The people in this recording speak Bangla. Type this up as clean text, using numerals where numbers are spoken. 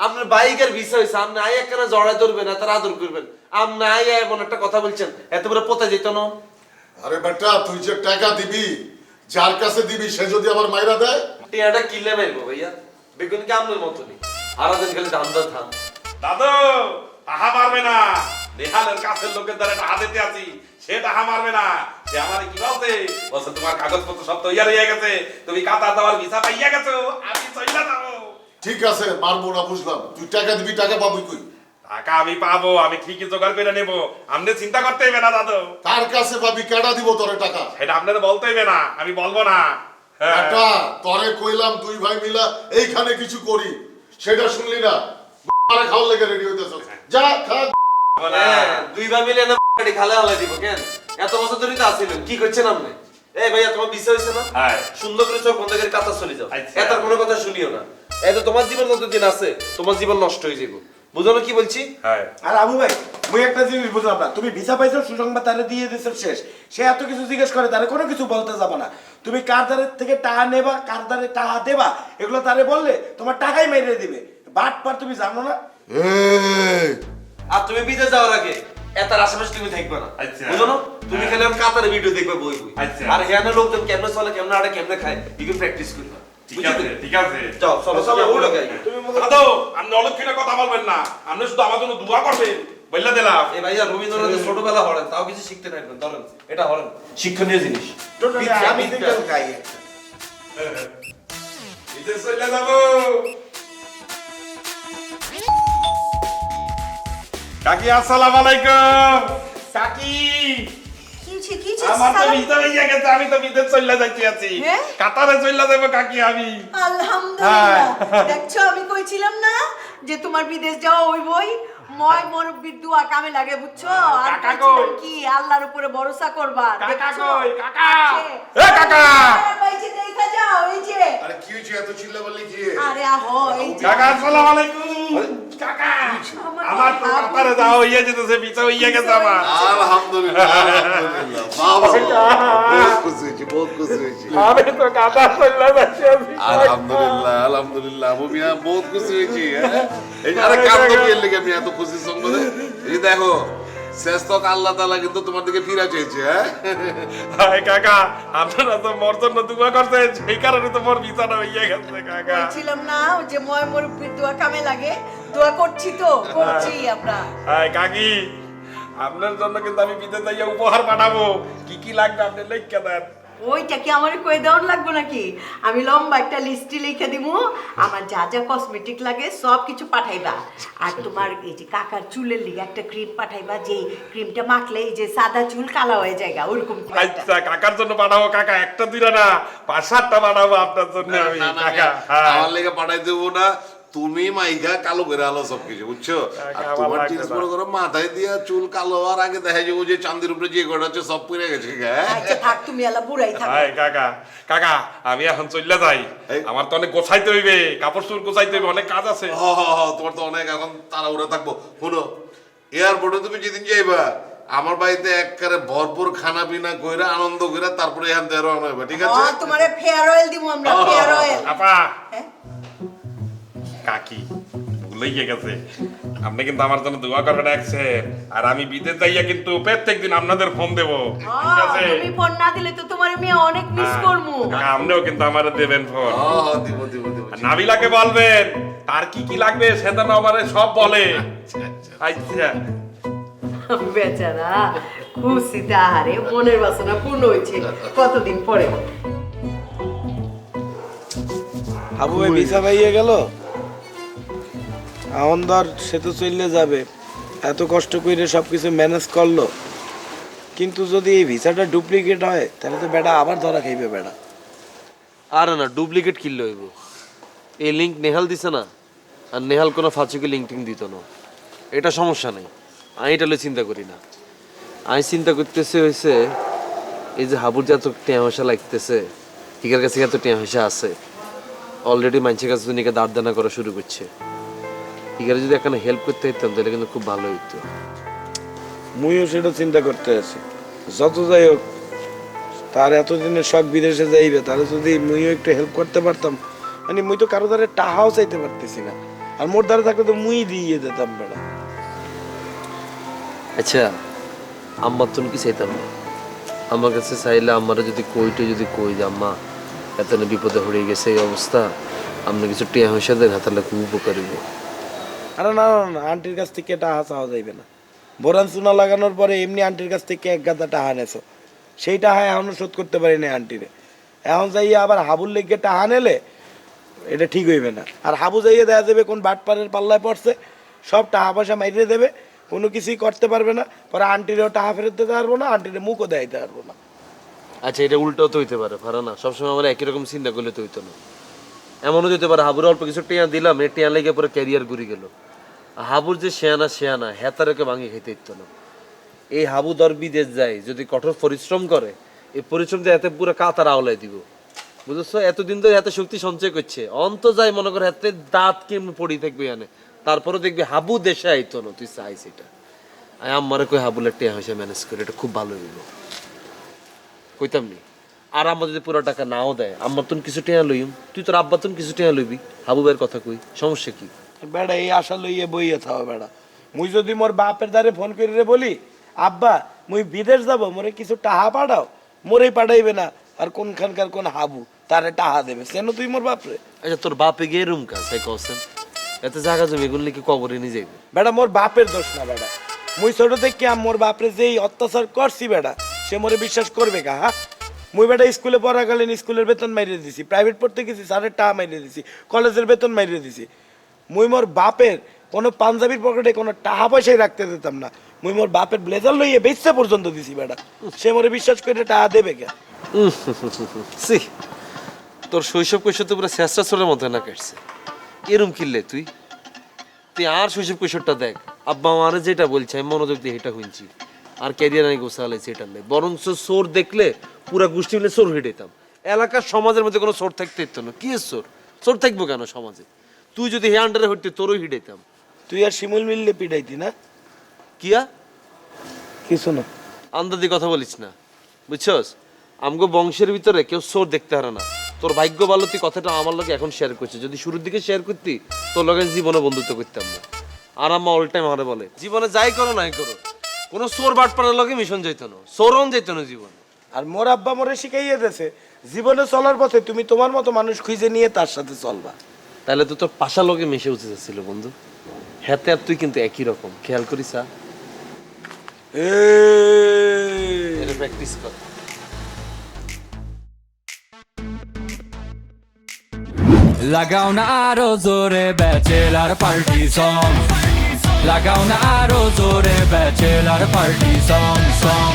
আপনার বাইকের ভিসা হয়েছে, আপনি আই একখানা জড়ায় ধরবেন, তার আদর করবেন। আপনি আই এমন একটা কথা বলছেন, এত বড় পোতা যেত না। আরে বেটা তুই যে টাকা দিবি, যার কাছে দিবি সে যদি আবার মাইরা দেয়, টিয়াটা কিলে মারবো ভাইয়া। বেগুন কি আপনার মতনই আরাদিন খালি ধান ধান। দাদু টাহা মারবে না, নেহালের কাছের লোকের দ্বারা টাহা দিতে আছি, সে টাহা মারবে না। সে আমার কি বলছে, বলছে তোমার কাগজপত্র সব তৈরি হয়ে গেছে, তুমি কাতার দেওয়ার ভিসা পাইয়া গেছো, আমি চইলা যাবো। ঠিক আছে মারবো না বুঝলাম, তুই টাকা দিবি, টাকা পাবি কই? টাকা আমি পাবো, আমি ঠিকই জোগাড় করে নেবো, আপনি চিন্তা করতে হইবে না দাদু। কার কাছে পাবি, কেডা দিব তোরে টাকা? সেটা আপনাদের বলতে হইবে না, আমি বলবো না। হ্যাঁ। বেটা তোরে কইলাম দুই ভাই মিলা এইখানে কিছু করি, সেটা শুনলি না, আরে খাওয়ার লেগে রেডি হইতেছ, যা খা। দুই ভাই মিলে না খালে হালাই দিব কেন? এত বছর ধরে তো আসিলেন, কি করছেন আপনি? এই ভাইয়া তোমার ভিসা হয়েছে না? হ্যাঁ। সুন্দর করে চোখ বন্ধ করে কাতার চলে যাও। আচ্ছা। এত কোনো কথা শুনিও না। এই তো তোমার জীবন যতদিন আছে, তোমার জীবন নষ্ট হয়ে যাবে। বুঝো না কি বলছি? হ্যাঁ। আর আবু ভাই মুই একটা জিনিস বুঝলাম না, তুমি ভিসা পাইছো, সুসংবাদ তারে দিয়ে দিছো, শেষ। সে এত কিছু জিজ্ঞেস করে, তারে কোনো কিছু বলতে যাবে না। তুমি কার দ্বারের থেকে টাকা নেবা, কার দ্বারে টাকা দেবা, এগুলো তারে বললে তোমার টাকাই মেরে দিবে। বাট পার তুমি জানো না? এই আর তুমি বিদেশ যাওয়ার আগে এতার আশেপাশে তুমি থাকবে না। আচ্ছা। বুঝো না? তুমি খালি আমার কাতারে ভিডিও দেখবে, বই বই। আচ্ছা। আর এখানে লোকজন কেমনে চলে, কেমনে আড়ে, কেমনে খায়, এগুলো প্র্যাকটিস করবে। ঠিক আছে, ঠিক আছে। যাও চলো চলো ওগুলো গাই। দাদু আপনি অলক্ষীনে কথা বলবেন না, আপনি শুধু আমার জন্য দোয়া করবেন, বললা দিলাম। এই ভাইয়া রবীন্দ্রনাথের ছোটবেলা হরেন, তাও কিছু শিখতে পারবেন। ধরেন এটা হরেন, শিক্ষণীয় জিনিস। টোটালি বিদ্যা, আমি বিদ্যা। সিঙ্গেল গাই। বিদেশ চলে যাবো। কাকি আসসালামু আলাইকুম। কাকি আমার তো ভিসা হইয়া গেছে, আমি তো বিদেশ চলে যাইতে আছি। হ্যাঁ? কাতারে চলে যাবো কাকি আমি। আলহামদুলিল্লাহ। দেখছো আমি কইছিলাম না যে তোমার বিদেশ যাওয়া হইবই। ময় মুরব্বির দোয়া কামে লাগে, বুঝছো? আর কাকা কইছিলাম কই? কি আল্লাহর উপরে ভরসা করবা। কাকা দেখছো? কই? কাকা! আছে। এ কাকা! আর বাইচে দেখা যাও, এই যে। আরে কি হইছে, এত চিল্লা বললি কি? আরে আহো, এই যে। কাকা আসসালামু আলাইকুম। কাকা আমার তো কাতারে যাওয়া হইয়া যেতেছে, ভিসা হইয়া গেছে আমার। আলহামদুলিল্লাহ আলহামদুলিল্লাহ, বাবা বহুত খুশি হয়েছি, বহুত খুশি হয়েছি। আমি তো কাতার চলে যাচ্ছি আছি। আলহামদুলিল্লাহ আলহামদুলিল্লাহ, আমি মিয়া বহুত খুশি হয়েছি। এই আরে কান্দো কি লেগে আমি এত খুশি সংবাদে? এই দেখো শেষ তক আল্লাহ তাআলা কিন্তু তোমার দিকে ফিরা চেয়েছে। হায় কাকা, আপনারা তো মোর জন্য দোয়া করছেন, সেই কারণে তো মোর ভিসাটা হইয়া গেছে কাকা। কইছিলাম না যে ময় মুরব্বির দোয়া কামে লাগে। দোয়া করছি তো, করছি আমরা। হায় কাকি, আপনার জন্য কিন্তু আমি বিদেশ যাইয়া উপহার পাঠাবো, কি কি লাগবে আপনি লিখে দেন। ওইটা কি আমারে কই দেওয়ার লাগবে নাকি? আমি লম্বা একটা লিস্টি লিখে দিমু, আমার যা যা কসমেটিক লাগে সব কিছু পাঠাইবা। আর তোমার এই যে কাকার চুলের লিগে একটা ক্রিম পাঠাইবা, যে ক্রিমটা মাখলে এই যে সাদা চুল কালো হয়ে যায়, ওরকম একটা। আচ্ছা কাকার জন্য পাঠাবো কাকা, একটা দুইটা না 5-7টা পাঠাবো আপনার জন্য আমি কাকা। হ্যাঁ। আমার লেগে পাঠাই দেবো না, তুমি মাইকা কালো করে আলো সবকিছু, বুঝছো? আর আমার তোমার লাগবে জিনিস না। মনে করো মাথায় দিয়া চুল কালো হওয়ার আগে দেখা যাবো যে চাঁদের উপরে যে কটা আছে সব পুড়ে গেছে। আচ্ছা থাক, তুমি এলা বুড়াই থাকো। হায় কাকা, কাকা আমি এখন চলে যাই, আমার তো অনেক গোছাইতে হইবে, কাপড় চোপড় গোছাইতে হইবে, অনেক কাজ আছে। তোমার তো অনেক এখন তাড়াহুড়া থাকবো। শুনো, এয়ারপোর্টে তুমি যেদিন যাইবা আমার বাড়িতে একবারে ভরপুর খানা পিনা কইরা আনন্দ কইরা তারপরে এখান থেকে রওনা হইবা, ঠিক আছে? তোমারে ফেয়ার অয়েল দিমু আমরা, ফেয়ার অয়েল। আপা হ্যাঁ? কাকি ভুলেই গেছে, আপনি কিন্তু আমার জন্য দোয়া করবেন একসে, আর আমি বিদেশ যাইয়া কিন্তু প্রত্যেকদিন আপনাদের ফোন দেবো, ঠিক আছে? তুমি ফোন না দিলে তো তোমার মেয়ে অনেক মিস করমু। কাকা আপনিও কিন্তু আমারে দেবেন ফোন। দিব দিব দিব। আর নাবিলাকে বলবেন তার কি কি লাগবে সে যেন আমারে সব বলে। আচ্ছা বেচারা খুশিতে আহারে মনের বাসনা পূর্ণ হয়েছে কতদিন পরে। আবু ভাই ভিসা পাইয়ে গেল, এখন ধর সে তো চলে যাবে, এত কষ্ট করে সবকিছু ম্যানেজ করলো, কিন্তু যদি এই ভিসাটা ডুপ্লিকেট হয় তাহলে তো বেটা আবার ধরা খাইবে বেটা। আরে না, ডুপ্লিকেট কিনলে হইব। এই লিঙ্ক নেহাল দিছে না, আর নেহাল কোনো ফাঁচিকে লিঙ্ক টিং দিত না, এটা সমস্যা নেই। আমি এটা লইয়া চিন্তা করি না। আমি চিন্তা করতেছে হয়েছে এই যে হাবুর যে এত টেয়া পয়সা লাগতেছে, ঠিকার কাছে এত টেয়া পয়সা আছে, অলরেডি মানুষের কাছে দুনিয়াকে দাঁড় দানা করা শুরু করছে। ঠিকারে যদি এখানে হেল্প করতে হইতাম তাহলে কিন্তু খুব ভালো হইতো। মুইও সেটা চিন্তা করতে আছি, যত যাই হোক তার এতদিনের শখ বিদেশে যাইবে, তাহলে যদি মুইও একটু হেল্প করতে পারতাম। মানে মুই তো কারো দ্বারা টাহাও চাইতে পারতেছি না, আর মোর দ্বারা থাকলে তো মুই দিয়ে দিতাম বেড়া। আচ্ছা আম্মা তুমি কি চাইতাম না? আমার কাছে চাইলে আমারা যদি কই যে আম্মা এত না বিপদে হয়ে গেছে এই অবস্থা, আপনি কিছু টিয়া পয়সা দেন, হাতালে খুব উপকার হইব। আরে না না না, আন্টির কাছ থেকে টাহা চাওয়া যাইবে না। বোরান চুনা লাগানোর পরে এমনি আন্টির কাছ থেকে এক গাদা টাহা নেছো, সেই টাহা এখনো শোধ করতে পারি না আন্টিরে। এখন যাইয়া আবার হাবুর লেগে টাহা নেলে এটা ঠিক হইবে না। আর হাবু যাইয়া দেখা যাবে কোন বাটপাড়ের পাল্লায় পড়ছে, সব টাহা পয়সা মাইরে দেবে, কোনো কিছুই করতে পারবে না। পরে আন্টিরেও টাহা ফেরত দিতে পারবো না, আন্টিরে মুখও দেখাইতে পারবো না। আচ্ছা এটা উল্টাও তো হইতে পারে, পারে না? সবসময় আমরা একই রকম চিন্তা করলে তো হইতো না। এমনও হতে পারে হাবুর অল্প কিছু টিয়া দিলাম, এই টিয়া লেগে পরে ক্যারিয়ার ঘুরে গেল। হাবুর যে শেয়ানা হেতারকে ভাঙি খাইতে ইতো না। এই হাবু দর বিদেশ যায়, যদি কঠোর পরিশ্রম করে, এই পরিশ্রম দিয়ে এত পুরো কাতার আওলায় দিব, বুঝছো? এতদিন ধরে এত শক্তি সঞ্চয় করছে, অন্ত যায় মনে করে হাতে দাঁত কেমন পড়ি থাকবে এনে, তারপরে দেখবি হাবু দেশে আইতো না। তুই চাইস এটা? আমারে কই হাবুলের টিয়া হয়েছে ম্যানেজ করে, এটা খুব ভালো হইল কইতাম নি। আর আমার যদি পুরো টাকা নাও দেয়, আমার তুন কিছু টিয়া লইম, তুই তোর আব্বা তুন কিছু টিয়া লইবি, হাবু ভাইয়ের কথা কই, সমস্যা কি? বেড়া এই আশা লইয়ে বইয়ে থাও বেড়া। মুই যদি মোর বাপের দ্বারে ফোন করে বলি আব্বা মুই বিদেশ যাব, মোরে কিছু টাহা পাঠাও, মোরেই পাঠাইবে না। আর কোনখানকার কোন হাবু তারে টাহা দেবে সেন তুই মোর বাপরে? আচ্ছা তোর বাপে গিয়ে রুম কাজ তাই কছেন, এত জায়গা জমি এগুলো কি কবরে নিয়ে যাইবে? বেড়া মোর বাপের দোষ না বেড়া। মুই ছোট থেকে মোর বাপরে যেই অত্যাচার করছি বেড়া, সে মোরে বিশ্বাস করবে কা? হ্যাঁ, মুই বেটা স্কুলে পড়াকালীন স্কুলের বেতন মাইরে দিছি, প্রাইভেট পড়তে গেছি স্যারের টাকা মাইরে দিছি, কলেজের বেতন মাইরে দিছি। মুই মোর বাপের কোনো পাঞ্জাবির পকেটে কোনো টাকা পয়সাই রাখতে দিতাম না। মুই মোর বাপের ব্লেজার লইয়ে বেচতে পর্যন্ত দিছি বেটা, সে মোরে বিশ্বাস করে টাকা দেবে কে? সি তোর শৈশব কৈশোর তো পুরো শেষটা ছোটের মতো না কাটছে, এরম কিনলে তুই তুই আর শৈশব কৈশোরটা দেখ। আব্বা আমারে যেটা বলছে আমি মনোযোগ দিয়ে এটা শুনছি, আর ক্যারিয়ার আমি গোছালাইছি এটা নেই। বরং চোর দেখলে পুরা গোষ্ঠী মিলে চোর হিটেতাম। এলাকার সমাজের মধ্যে কোনো চোর থাকতে ইতো না। কি চোর থাকবো কেন সমাজে? তুই যদি হে আন্ডারে হইতে তোরও হিটাইতাম। তুই আর শিমুল মিললে পিটাইতি না? কিয়া কিছু না, আন্দাজি কথা বলিস না, বুঝছস? আমগো বংশের ভিতরে কেউ চোর দেখতে হারে না। তোর ভাগ্য ভালো তুই কথাটা আমার লগে এখন শেয়ার করছিস, যদি শুরুর দিকে শেয়ার করতি তোর লগে জীবনে বন্ধুত্ব করতাম না। আর আম্মা অল টাইম আমারে বলে জীবনে যাই করো নাই করো, কোনো চোর বাটপাড়ার লগে মিশন যাইতো না, চোরন যাইতো না জীবনে। আর মোর আব্বা মোরে শিখাইয়ে দিয়েছে জীবনে চলার পথে তুমি তোমার মতো মানুষ খুঁজে নিয়ে তার সাথে চলবা। তাহলে তো তোর পাশা লগে মিশে উচিত ছিল বন্ধু। হাতে আর তুই কিন্তু একই রকম, খেয়াল করিস? এটা প্র্যাকটিস কর। লাগাও না আরো জোরে ব্যাচেলার পার্টি সং, লাগাও না আরো জোরে ব্যাচেলার পার্টি সং সং।